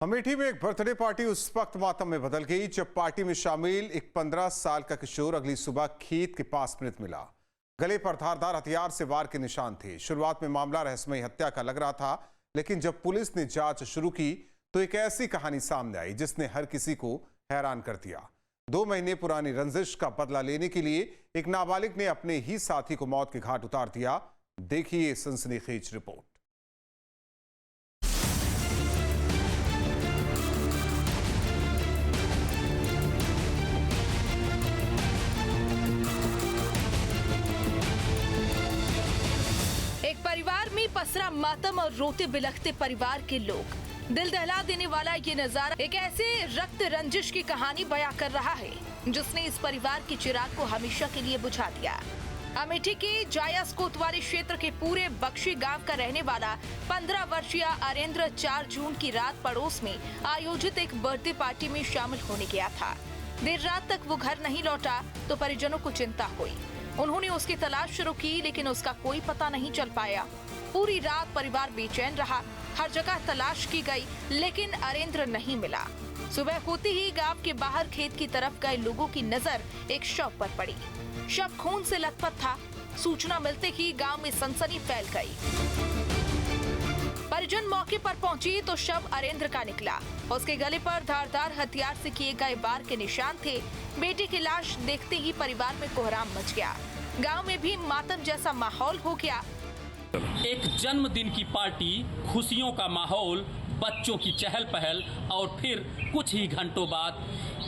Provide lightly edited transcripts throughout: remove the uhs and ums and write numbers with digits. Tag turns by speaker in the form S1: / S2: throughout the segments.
S1: अमेठी में एक birthday party उस वक्त मातम में बदल गई जब पार्टी में शामिल एक 15 साल का किशोर अगली सुबह खेत के पास मृत मिला। गले पर धारदार हथियार से वार के निशान थे। शुरुआत में मामला रहस्यमयी हत्या का लग रहा था, लेकिन जब पुलिस ने जांच शुरू की तो एक ऐसी कहानी सामने आई जिसने हर किसी को हैरान कर दिया। 2 महीने पुरानी रंजिश का बदला लेने के लिए एक नाबालिग ने अपने ही साथी को मौत के घाट उतार दिया। देखिए सनसनीखेज रिपोर्ट।
S2: एक परिवार में पसरा मातम और रोते बिलखते परिवार के लोग। दिल दहला देने वाला ये नजारा एक ऐसे रक्त रंजिश की कहानी बयां कर रहा है जिसने इस परिवार के चिराग को हमेशा के लिए बुझा दिया। अमेठी के जायस कोतवाली क्षेत्र के पूरे बख्शी गांव का रहने वाला 15 वर्षीय अरेंद्र 4 जून की रात पड़ोस में आयोजित एक बर्थडे पार्टी में शामिल होने गया था। देर रात तक वो घर नहीं लौटा तो परिजनों को चिंता हुई। उन्होंने उसकी तलाश शुरू की, लेकिन उसका कोई पता नहीं चल पाया। पूरी रात परिवार बेचैन रहा, हर जगह तलाश की गई, लेकिन अरेंद्र नहीं मिला। सुबह होते ही गांव के बाहर खेत की तरफ गए लोगों की नजर एक शव पर पड़ी। शव खून से लथपथ था। सूचना मिलते ही गांव में सनसनी फैल गई। परिजन मौके पर पहुंचे तो शव अरेंद्र का निकला। उसके गले पर धारदार हथियार से किए गए वार के निशान थे। बेटे की लाश देखते ही परिवार में कोहराम मच गया। गांव में भी मातम जैसा माहौल हो गया।
S3: एक जन्मदिन की पार्टी, खुशियों का माहौल, बच्चों की चहल पहल और फिर कुछ ही घंटों बाद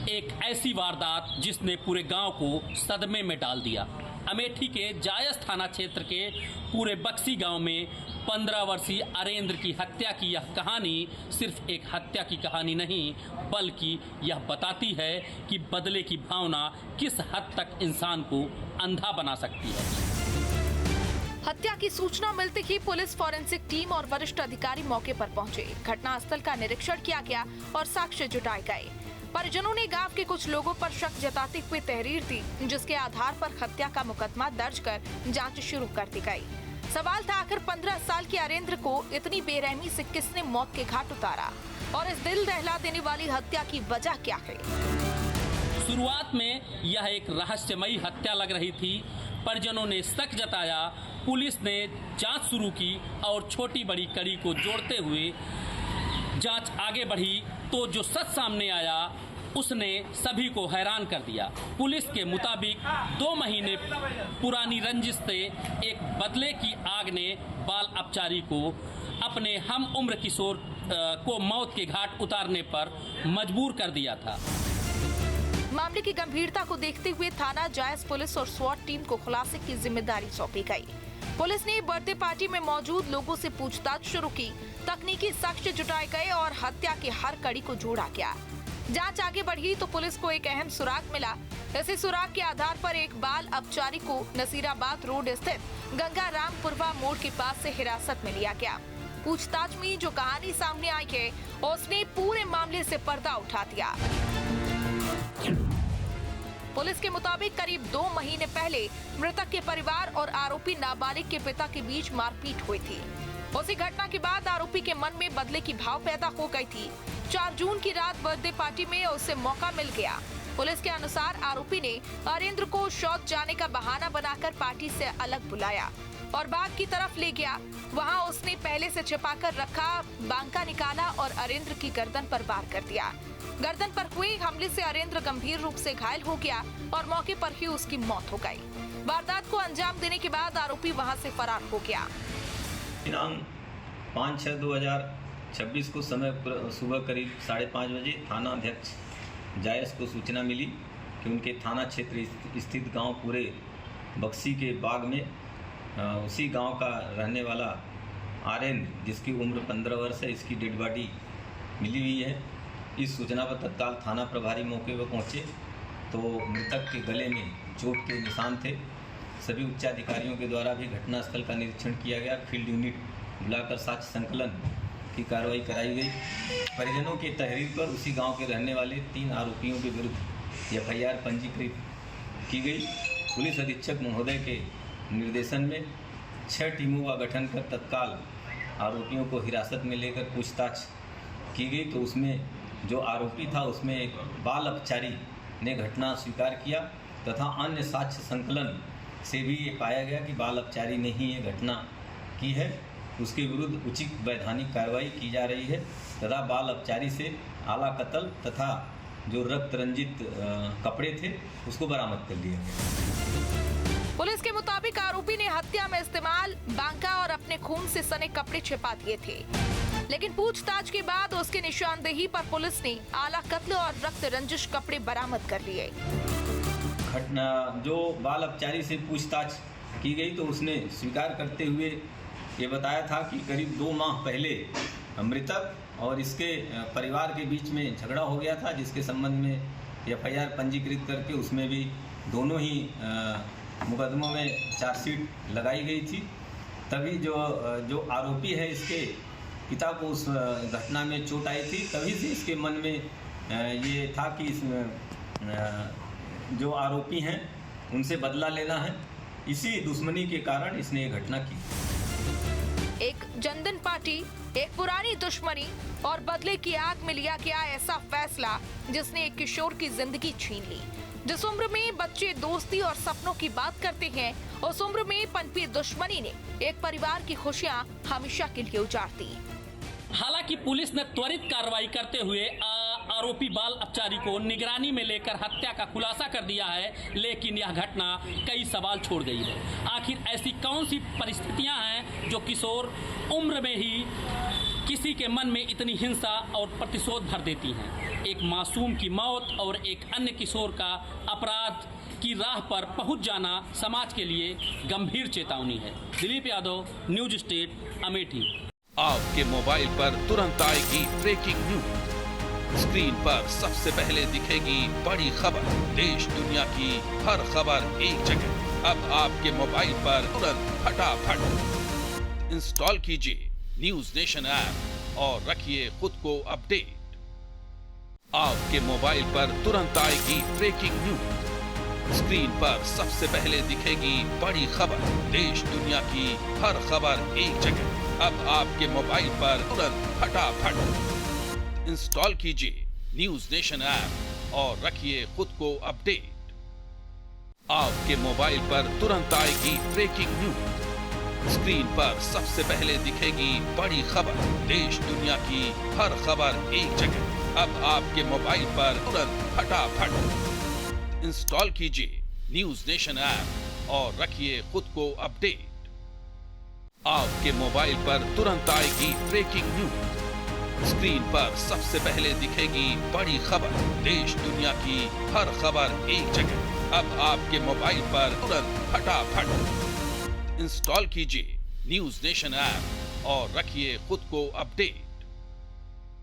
S3: एक ऐसी वारदात जिसने पूरे गांव को सदमे में डाल दिया। अमेठी के जायस थाना क्षेत्र के पूरे बक्सी गांव में 15 वर्षीय अरेंद्र की हत्या की यह कहानी सिर्फ एक हत्या की कहानी नहीं, बल्कि यह बताती है कि बदले की भावना किस हद तक इंसान को अंधा बना सकती है।
S2: हत्या की सूचना मिलते ही पुलिस, फॉरेंसिक टीम और वरिष्ठ अधिकारी मौके पर पहुंचे। घटनास्थल का निरीक्षण किया गया और साक्ष्य जुटाए गए। परिजनों ने गांव के कुछ लोगों पर शक जताते हुए तहरीर दी, जिसके आधार पर हत्या का मुकदमा दर्ज कर जांच शुरू कर दी गई। सवाल था, आखिर 15 साल के अरेंद्र को इतनी बेरहमी से किसने मौत के घाट उतारा और इस दिल दहला देने वाली हत्या की वजह क्या है?
S3: शुरुआत में यह एक रहस्यमयी हत्या लग रही थी। परिजनों ने शक जताया। पुलिस ने जांच शुरू की और छोटी बड़ी कड़ी को जोड़ते हुए जांच आगे बढ़ी तो जो सच सामने आया उसने सभी को हैरान कर दिया। पुलिस के मुताबिक 2 महीने पुरानी रंजिश से एक बदले की आग ने बाल अपचारी को अपने हम उम्र किशोर को मौत के घाट उतारने पर मजबूर कर दिया था।
S2: मामले की गंभीरता को देखते हुए थाना जायस पुलिस और स्वाट टीम को खुलासे की जिम्मेदारी सौंपी गई। पुलिस ने बर्थडे पार्टी में मौजूद लोगों से पूछताछ शुरू की। तकनीकी साक्ष्य जुटाए गए और हत्या की हर कड़ी को जोड़ा गया। जांच आगे बढ़ी तो पुलिस को एक अहम सुराग मिला। इसी सुराग के आधार पर एक बाल अपचारी को नसीराबाद रोड स्थित गंगा रामपुरवा मोड़ के पास से हिरासत में लिया गया। पूछताछ में जो कहानी सामने आई है उसने पूरे मामले से पर्दा उठा दिया। पुलिस के मुताबिक करीब 2 महीने पहले मृतक के परिवार और आरोपी नाबालिग के पिता के बीच मारपीट हुई थी। उसी घटना के बाद आरोपी के मन में बदले की भाव पैदा हो गई थी। 4 जून की रात बर्थडे पार्टी में उसे मौका मिल गया। पुलिस के अनुसार आरोपी ने अरेंद्र को शौच जाने का बहाना बनाकर पार्टी से अलग बुलाया और बाग की तरफ ले गया। वहां उसने पहले से छिपाकर रखा बांका निकाला और अरेंद्र की गर्दन पर वार कर दिया। गर्दन पर हुए हमले से अरेंद्र गंभीर रूप से घायल हो गया और मौके पर ही उसकी मौत हो गई। वारदात को अंजाम देने के बाद आरोपी वहां से फरार हो गया।
S4: दिनांक 5/6/2026 को समय सुबह करीब 5:30 बजे थाना अध्यक्ष जायस को सूचना मिली कि उनके थाना क्षेत्र स्थित गांव पूरे बक्सी के बाग में उसी गांव का रहने वाला आर्यन, जिसकी उम्र 15 वर्ष है, इसकी डेड बॉडी मिली हुई है। इस सूचना पर तत्काल थाना प्रभारी मौके पर पहुंचे तो मृतक के गले में चोट के निशान थे। सभी उच्चाधिकारियों के द्वारा भी घटनास्थल का निरीक्षण किया गया। फील्ड यूनिट बुलाकर साक्ष्य संकलन की कार्रवाई कराई गई। परिजनों की तहरीर पर उसी गांव के रहने वाले 3 आरोपियों के विरुद्ध FIR पंजीकृत की गई। पुलिस अधीक्षक महोदय के निर्देशन में 6 टीमों का गठन कर तत्काल आरोपियों को हिरासत में लेकर पूछताछ की गई तो उसमें जो आरोपी था उसमें एक बाल अपचारी ने घटना स्वीकार किया तथा अन्य साक्ष्य संकलन से भी ये पाया गया कि बाल अपचारी ने ही ये घटना की है। उसके विरुद्ध उचित वैधानिक कार्रवाई की जा रही है तथा बाल अपचारी से आला कत्ल तथा जो रक्त रंजित कपड़े थे उसको बरामद कर लिया गया।
S2: पुलिस के मुताबिक आरोपी ने हत्या में इस्तेमाल बांका और अपने खून से सने कपड़े छिपा दिए थे, लेकिन पूछताछ के बाद उसकी निशानदेही पर पुलिस ने आला कत्ल और रक्त रंजिश कपड़े बरामद कर लिए।
S4: घटना जो बाल अपचारी से पूछताछ की गई तो उसने स्वीकार करते हुए ये बताया था कि करीब 2 माह पहले मृतक और इसके परिवार के बीच में झगड़ा हो गया था, जिसके संबंध में FIR पंजीकृत करके उसमें भी दोनों ही मुकदमों में चार्जशीट लगाई गई थी। तभी जो आरोपी है इसके पिता को उस घटना में चोट आई थी, तभी से इसके मन में ये था कि जो आरोपी हैं उनसे बदला लेना है। इसी दुश्मनी के कारण इसने ये घटना की।
S2: एक जनधन पार्टी, एक पुरानी दुश्मनी और बदले की आग में लिया गया ऐसा फैसला जिसने एक किशोर की जिंदगी छीन ली। जिस उम्र में बच्चे दोस्ती और सपनों की बात करते हैं, उस उम्र में पनपी दुश्मनी ने एक परिवार की खुशियां हमेशा के लिए उजाड़ दी।
S3: हालांकि पुलिस ने त्वरित कार्रवाई करते हुए आरोपी बाल अपचारी को निगरानी में लेकर हत्या का खुलासा कर दिया है, लेकिन यह घटना कई सवाल छोड़ गई है। आखिर ऐसी कौन सी परिस्थितियां हैं जो किशोर उम्र में ही किसी के मन में इतनी हिंसा और प्रतिशोध भर देती हैं? एक मासूम की मौत और एक अन्य किशोर का अपराध की राह पर पहुंच जाना समाज के लिए गंभीर चेतावनी है। Dilip Yadav, news state, Amethi.
S5: आपके मोबाइल पर तुरंत आएगी ब्रेकिंग न्यूज। स्क्रीन पर सबसे पहले दिखेगी बड़ी खबर। देश दुनिया की हर खबर एक जगह। अब आपके मोबाइल पर तुरंत फटाफट इंस्टॉल कीजिए न्यूज नेशन ऐप और रखिए खुद को अपडेट। आपके मोबाइल पर तुरंत आएगी ब्रेकिंग न्यूज। स्क्रीन पर सबसे पहले दिखेगी बड़ी खबर। देश दुनिया की हर खबर एक जगह। अब आपके मोबाइल पर तुरंत फटाफट इंस्टॉल कीजिए न्यूज नेशन ऐप और रखिए खुद को अपडेट। आपके मोबाइल पर तुरंत आएगी ब्रेकिंग न्यूज। स्क्रीन पर सबसे पहले दिखेगी बड़ी खबर। देश दुनिया की हर खबर एक जगह। अब आपके मोबाइल पर तुरंत फटाफट इंस्टॉल कीजिए न्यूज नेशन ऐप और रखिए खुद को अपडेट। आपके मोबाइल पर तुरंत आएगी ब्रेकिंग न्यूज। स्क्रीन पर सबसे पहले दिखेगी बड़ी खबर। देश दुनिया की हर खबर एक जगह। अब आपके मोबाइल पर तुरंत फटाफट इंस्टॉल कीजिए न्यूज नेशन ऐप और रखिए खुद को अपडेट।